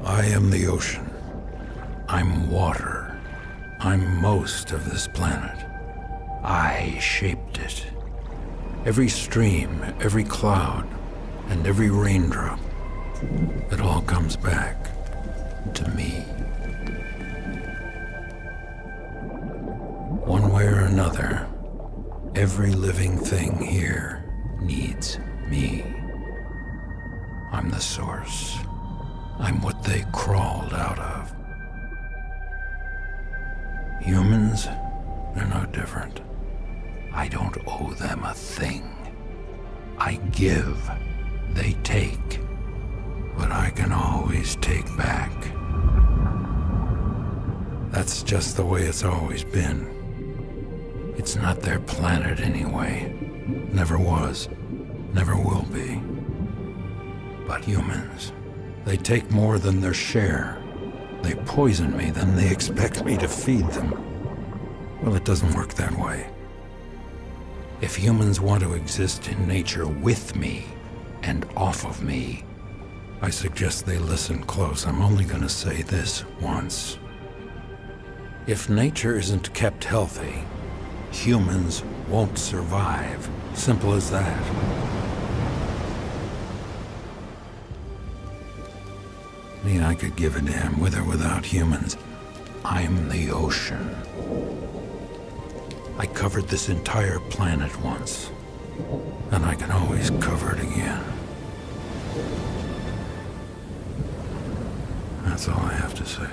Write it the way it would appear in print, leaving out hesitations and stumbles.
I am the ocean. I'm water. I'm most of this planet. I shaped it. Every stream, every cloud, and every raindrop, it all comes back to me. One way or another, every living thing here needs me. I'm the source. I'm what they crawled out of. Humans, they're no different. I don't owe them a thing. I give, they take, but I can always take back. That's just the way it's always been. It's not their planet anyway. Never was, never will be. But humans, they take more than their share. They poison me, then they expect me to feed them. Well, it doesn't work that way. If humans want to exist in nature with me and off of me, I suggest they listen close. I'm only going to say this once. If nature isn't kept healthy, humans won't survive. Simple as that. Me, I could give a damn with or without humans. I'm the ocean. I covered this entire planet once, and I can always cover it again. That's all I have to say.